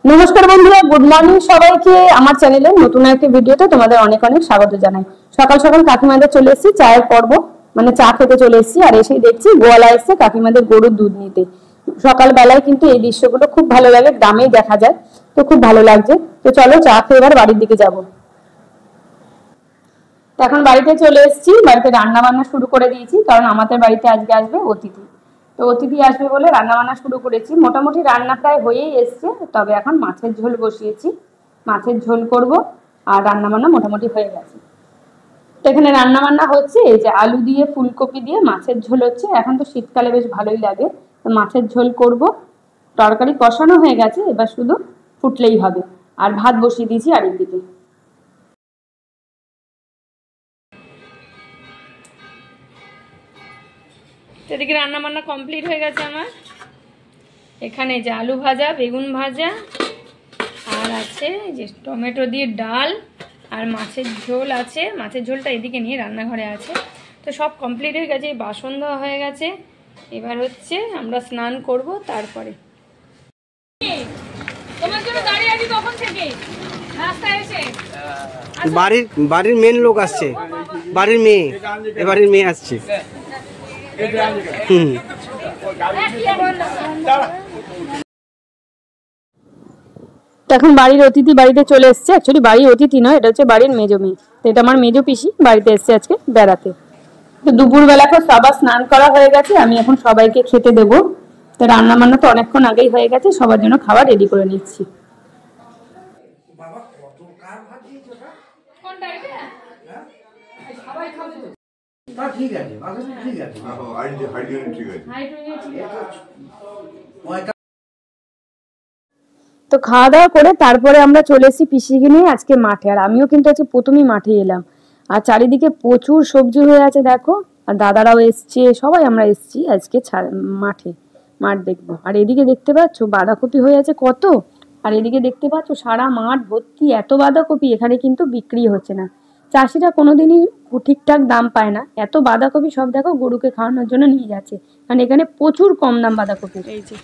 নমস্কার বন্ধুরা, good morning সবাইকে। আমার চ্যানেলে নতুন একটা ভিডিওতে তোমাদের অনেক অনেক স্বাগত জানাই। সকাল সকাল কাকিমাদের চলে এসেছি চায়ের পর্ব, মানে চা খেতে চলে এসেছি। আর এসেই দেখছি গোয়ালা এসছে কাকিমাদের গরুর দুধ নিতে। সকালবেলায় কিন্তু এই দৃশ্যগুলো খুব ভালো লাগে, গ্রামেই দেখা যায়, তো খুব ভালো লাগছে। তো চলো চা খেয়ে এবার বাড়ির দিকে যাবো। তো এখন বাড়িতে চলে এসেছি, বাড়িতে রান্না বান্না শুরু করে দিয়েছি, কারণ আমাদের বাড়িতে আজকে আসবে অতিথি। তো অতিথি আসবে বলে রান্না বান্না শুরু করেছি। মোটামুটি রান্না প্রায় হয়েই এসছে, তবে এখন মাছের ঝোল বসিয়েছি, মাছের ঝোল করব। আর রান্না বান্না মোটামুটি হয়ে গেছে। তো এখানে রান্না বান্না হচ্ছে, এই যে আলু দিয়ে ফুলকপি দিয়ে মাছের ঝোল হচ্ছে। এখন তো শীতকালে বেশ ভালোই লাগে, তো মাছের ঝোল করব। তরকারি কষানো হয়ে গেছে, এবার শুধু ফুটলেই হবে। আর ভাত বসিয়ে দিয়েছি আরেক দিকে। এদিকে রান্না বান্না কমপ্লিট হয়ে গেছে আমার। এখানে যে আলু ভাজা, বেগুন ভাজা, আর আছে যে টমেটো দিয়ে ডাল, আর মাছের ঝোল আছে। মাছের ঝোলটা এদিকে নিয়ে রান্নাঘরে আছে। তো সব কমপ্লিট হয়ে গেছে, বাসন ধোয়া হয়ে গেছে। এবার হচ্ছে আমরা স্নান করব। তারপরে তোমার জন্য দাঁড়িয়ে আছি তখন থেকে রাস্তায় এসে। বাড়ির মেন লোক আসছে, বাড়ির মেয়ে আসছে। এখন বাড়ির অতিথি বাড়িতে চলে এসছে। অ্যাকচুয়ালি বাড়ির অতিথি নয়, এটা হচ্ছে বাড়ির মেজো মেয়ে। তো এটা আমার মেজো পিসি বাড়িতে এসছে আজকে বেড়াতে। তো দুপুরবেলা তো সবার স্নান করা হয়ে গেছে, আমি এখন সবাইকে খেতে দেবো। তো রান্না বান্না তো অনেকক্ষণ আগেই হয়ে গেছে, সবার জন্য খাবার রেডি করে নিচ্ছি। তো খাওয়া দাওয়া করে তারপরে আমরা চলে এসেছি পিসিকে নিয়ে আজকে মাঠে। আর আমিও কিন্তু আজকে প্রথমেই মাঠে এলাম। আর চারিদিকে প্রচুর সবজি হয়ে আছে দেখো। আর দাদারাও এসছে, সবাই আমরা এসছি আজকে মাঠে, মাঠ দেখবো। আর এদিকে দেখতে পাচ্ছ বাঁধাকপি হয়ে আছে কত। আর এদিকে দেখতে পাচ্ছ সারা মাঠ ভর্তি এত বাঁধাকপি। এখানে কিন্তু বিক্রি হচ্ছে না, চাষিরা কোনোদিনই ঠিকঠাক দাম পায় না। এত বাঁধাকপি সব দেখো গরুকে খাওয়ানোর জন্য নিয়ে যাচ্ছে, কারণ এখানে প্রচুর কম দাম বাঁধাকপি। এই যে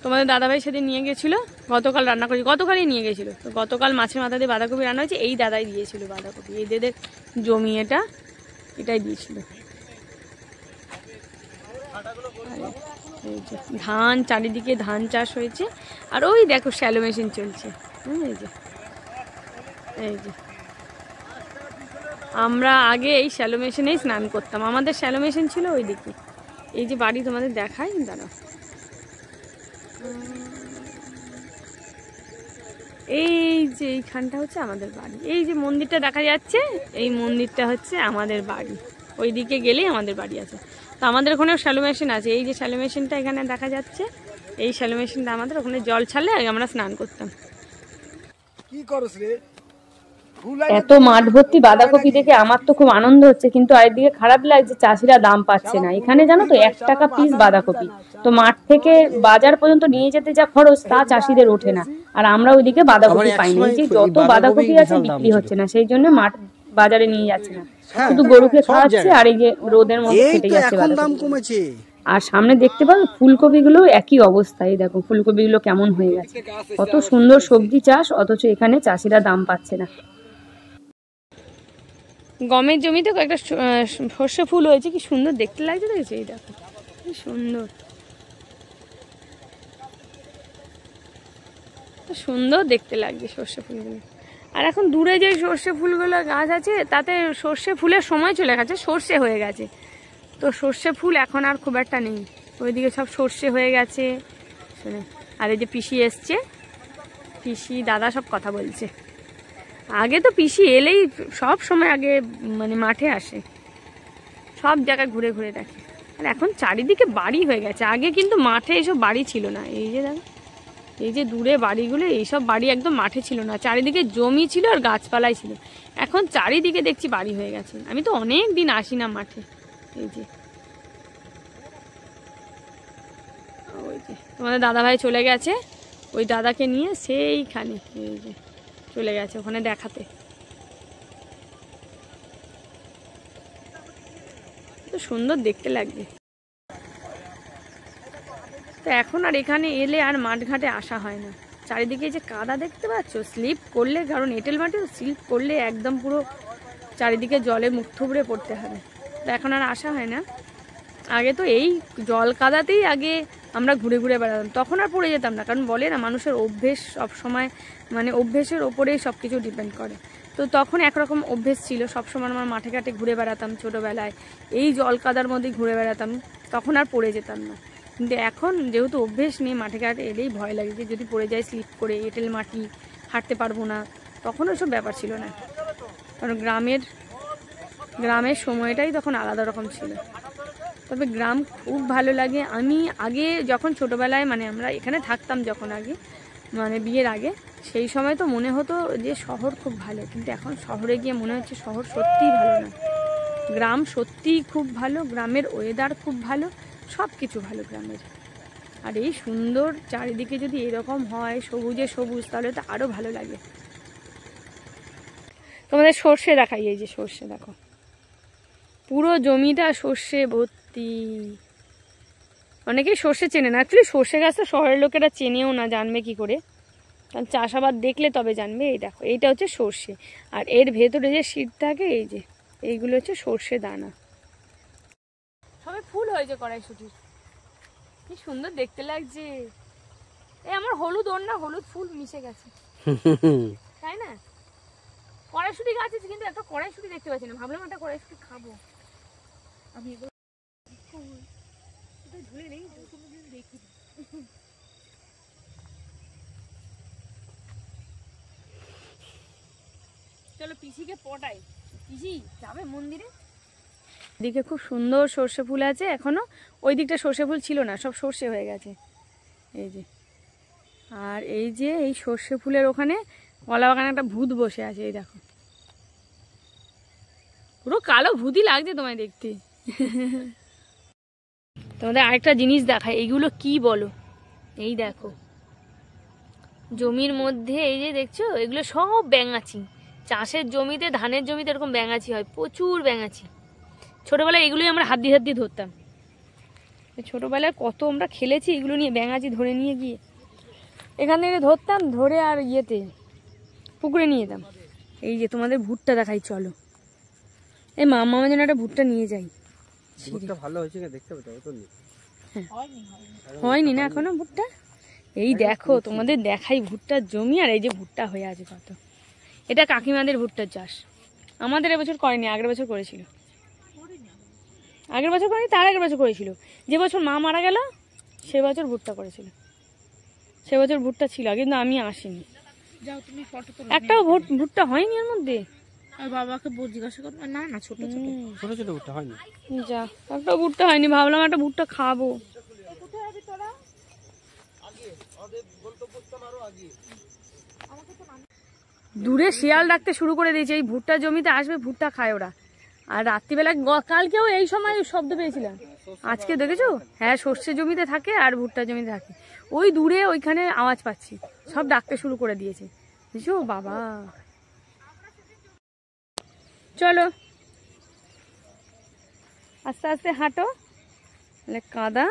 তোমাদের দাদাভাই সেদিন নিয়ে গেছিল, গতকাল রান্না করেছি, গতকালই নিয়ে গেছিলো। তো গতকাল মাছের মাথা দিয়ে বাঁধাকপি রান্না হয়েছে। এই দাদাই দিয়েছিল বাঁধাকপি, এই দেদের জমি এটাই দিয়েছিল। এই যে ধান, চারিদিকে ধান চাষ হয়েছে। আর ওই দেখো শ্যালো মেশিন চলছে। এই যে আমরা আগে এই শ্যালো মেশিনেই স্নান করতাম, আমাদের শ্যালো মেশিন ছিল ওইদিকে। এই যে বাড়ি তোমাদের দেখাই, দাঁড়া। এই যে এইখানটা হচ্ছে আমাদের বাড়ি। এই যে মন্দিরটা দেখা যাচ্ছে, এই মন্দিরটা হচ্ছে আমাদের বাড়ি। ওইদিকে গেলেই আমাদের বাড়ি আছে। তো আমাদের ওখানেও শ্যালো মেশিন আছে। এই যে শ্যালো মেশিনটা এখানে দেখা যাচ্ছে, এই শ্যালো মেশিনটা আমাদের ওখানে জল ছাড়লে আমরা স্নান করতাম। কি করছ রে? এত মাঠ ভর্তি বাঁধাকপি দেখে আমার তো খুব আনন্দ হচ্ছে, কিন্তু আরেকদিকে খারাপ লাগছে চাষিরা দাম পাচ্ছে না। এখানে জানো তো 1 টাকা পিস বাঁধাকপি। তো মাঠ থেকে বাজার পর্যন্ত নিয়ে যেতে যা খরচ, তা চাষিদের ওঠে না। আর আমরা ওইদিকে বাঁধাকপি পাইনি। এই যে যত বাঁধাকপি আছে বিক্রি হচ্ছে না, সেই জন্য মাঠ বাজারে নিয়ে যাচ্ছে না, শুধু গরুকে খাওয়াচ্ছে। আর এই যে রোদের মধ্যে কেটে যাচ্ছে বাঁধাকপি। আর সামনে দেখতে পাবে ফুলকপি গুলো একই অবস্থায়, দেখো ফুলকপি গুলো কেমন হয়ে গেছে। কত সুন্দর সবজি চাষ, অথচ এখানে চাষিরা দাম পাচ্ছে না। গমের জমিতে কয়েকটা সর্ষে ফুল হয়েছে, কি সুন্দর দেখতে লাগছে, দেখেছো? এই দেখো কি সুন্দর, সুন্দর দেখতে লাগছে সর্ষে ফুলগুলো। আর এখন দূরে যে সর্ষে ফুলগুলো গাছ আছে, তাতে সর্ষে ফুলের সময় চলে গেছে, সর্ষে হয়ে গেছে। তো সর্ষে ফুল এখন আর খুব একটা নেই, ওইদিকে সব সর্ষে হয়ে গেছে। আর এই যে পিসি এসছে, পিসি দাদা সব কথা বলছে। আগে তো পিসি এলেই সব সময় আগে মানে মাঠে আসে, সব জায়গায় ঘুরে ঘুরে দেখে। আর এখন চারিদিকে বাড়ি হয়ে গেছে, আগে কিন্তু মাঠে এইসব বাড়ি ছিল না। এই যে দেখো, এই যে দূরে বাড়িগুলো, এইসব বাড়ি একদম মাঠে ছিল না, চারিদিকে জমি ছিল আর গাছপালাই ছিল। এখন চারিদিকে দেখছি বাড়ি হয়ে গেছে। আমি তো অনেক দিন আসি না মাঠে। এই যে ওই যে তোমাদের দাদাভাই চলে গেছে, ওই দাদাকে নিয়ে সেইখানে এই যে চলে গেছে ওখানে দেখাতে। তো সুন্দর দেখতে লাগবে। তো এখন আর এখানে এলে আর মাঠঘাটে আসা হয় না। চারিদিকে যে কাদা দেখতে পাচ্ছ, স্লিপ করলে, কারণ এঁটেল মাটি স্লিপ করলে একদম পুরো চারিদিকে জলে মুখ থুবড়ে পড়তে হবে। তো এখন আর আসা হয় না। আগে তো এই জল কাদাতেই আগে আমরা ঘুরে ঘুরে বেড়াতাম, তখন আর পড়ে যেতাম না, কারণ বলে না মানুষের অভ্যেস সব সময় মানে অভ্যেসের ওপরেই সব কিছু ডিপেন্ড করে। তো তখন একরকম অভ্যেস ছিল, সবসময় আমার মাঠে ঘাটে ঘুরে বেড়াতাম ছোটোবেলায়, এই জল কাদার মধ্যেই ঘুরে বেড়াতাম, তখন আর পড়ে যেতাম না। কিন্তু এখন যেহেতু অভ্যেস নেই, মাঠে ঘাটে এলেই ভয় লাগে যে যদি পড়ে যায় স্লিপ করে, এঁটেল মাটি, হাঁটতে পারবো না, তখন ওইসব ব্যাপার ছিল না। কারণ গ্রামের সময়টাই তখন আলাদা রকম ছিল। তবে গ্রাম খুব ভালো লাগে। আমি আগে যখন ছোটোবেলায় মানে আমরা এখানে থাকতাম যখন আগে মানে বিয়ের আগে, সেই সময় তো মনে হতো যে শহর খুব ভালো, কিন্তু এখন শহরে গিয়ে মনে হচ্ছে শহর সত্যিই ভালো না, গ্রাম সত্যিই খুব ভালো। গ্রামের ওয়েদার খুব ভালো, সব কিছু ভালো গ্রামের। আর এই সুন্দর চারিদিকে যদি এরকম হয় সবুজে সবুজ, তাহলে তো আরও ভালো লাগে। তোমাদের সর্ষে দেখাই, এই যে সর্ষে দেখো, পুরো জমিটা সর্ষে ভর্তি। অনেকেই সর্ষে চেনে না, অ্যাকচুয়ালি সর্ষে গাছ তো শহরের লোকেরা চেনেও না, জানবে কি করে, কারণ চাষাবাদ দেখলে তবে জানবে। এই দেখো, এইটা হচ্ছে সর্ষে, আর এর ভেতরে যে শীত থাকে, এই যে এইগুলো হচ্ছে সর্ষে দানা। সবে ফুল হয়েছে কড়াইশুটির, কি সুন্দর দেখতে লাগছে। এই আমার হলুদ ওর না, হলুদ ফুল মিশে গেছে, তাই না? কড়াইশুটি গাছ আছে, কিন্তু একটা কড়াইশুটি দেখতে পাচ্ছি না, ভাবলাম একটা কড়াইশুটি খাবো। আমি চলো পিসিকে পটাই, পিসি যাবে মন্দিরে। এদিকে খুব সুন্দর সর্ষে ফুল আছে এখনো, ওই দিকটা সর্ষে ফুল ছিল না, সব সর্ষে হয়ে গেছে এই যে। আর এই যে এই সর্ষে ফুলের ওখানে কলা বাগানে একটা ভূত বসে আছে, এই দেখো, পুরো কালো ভূতই লাগছে তোমায় দেখতে। তোমাদের আরেকটা জিনিস দেখায়, এইগুলো কি বলো, এই দেখো জমির মধ্যে, এই যে দেখছো, এগুলো সব ব্যাঙাচি। চাষের জমিতে, ধানের জমিতে এরকম ব্যাঙাচি হয়, প্রচুর ব্যাঙাচি। ছোটোবেলায় এগুলোই আমরা হাত দিয়ে ধরতাম, ছোটোবেলায় কত আমরা খেলেছি এগুলো নিয়ে, ব্যাঙাচি ধরে নিয়ে গিয়ে এখান থেকে ধরতাম, ধরে আর ইয়েতে পুকুরে নিয়ে যেতাম। এই যে তোমাদের ভুট্টা দেখাই, চলো এই মামা যেন একটা ভুট্টা নিয়ে যাই। ভালো হয়েছে দেখতে হয়নি না এখনো ভুট্টা। এই দেখো তোমাদের দেখাই ভুট্টার জমি, আর এই যে ভুট্টা হয়ে আছে কত। এটা কাকিমাদের ভুট্টার চাষ, আমাদের এবছর করেনি, আগের বছর করেছিল। আগের বছর করেনি, তার আগের বছর করেছিল। যে বছর মা মারা গেল সে বছর ভুট্টা করেছিল, সে বছর ভুট্টা ছিল, কিন্তু আমি আসিনি। একটাও ভুট্টা হয়নি এর মধ্যে। বাবাকে জিজ্ঞাসা করবো, না না ছোট ছোট ভুট্টা হয়নি, যা একটা ভুট্টা হয়নি, ভাবলাম একটা ভুট্টা খাবো। দূরে শিয়াল ডাকতে শুরু করে দিয়েছে, এই ভুট্টা জমিতে আসবে, ভুট্টা খায় ওরা। আর রাত্রিবেলা কালকেও এই সময় শব্দ পেয়েছিলাম, আজকে দেখেছো? হ্যাঁ, সর্ষে জমিতে থাকে আর ভুট্টা জমিতে থাকে, ওই দূরে ওইখানে আওয়াজ পাচ্ছি, সব ডাকতে শুরু করে দিয়েছে, বুঝছো বাবা। চলো আস্তে আস্তে হাঁটো, কাদা।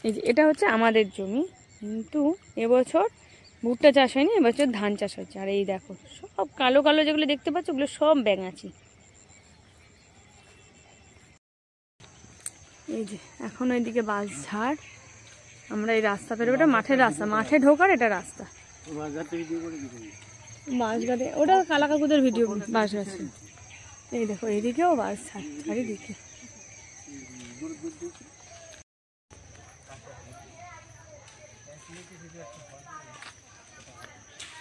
এই যে এটা হচ্ছে আমাদের জমি, কিন্তু এবছর ভুট্টা চাষ হয়নি, এবছর ধান চাষ হচ্ছে। আর এই দেখো সব কালো কালো যেগুলো দেখতে পাচ্ছ, ওগুলো সব ব্যাঙাচি। এই যে এখন ওইদিকে বাঁশঝাড়, আমরা এই রাস্তা পেরোবো, এটা মাঠের রাস্তা, মাঠে ঢোকার এটা রাস্তা। বাঁশঘাটে ওটা কালা কাকুদের ভিডিও, বাঁশ আছে। এই দেখো এইদিকেও বাঁশঝাড় চারিদিকে।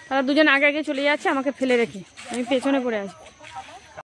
তারা দুজন আগে আগে চলে যাচ্ছে আমাকে ফেলে রেখে, আমি পেছনে পড়ে আছি।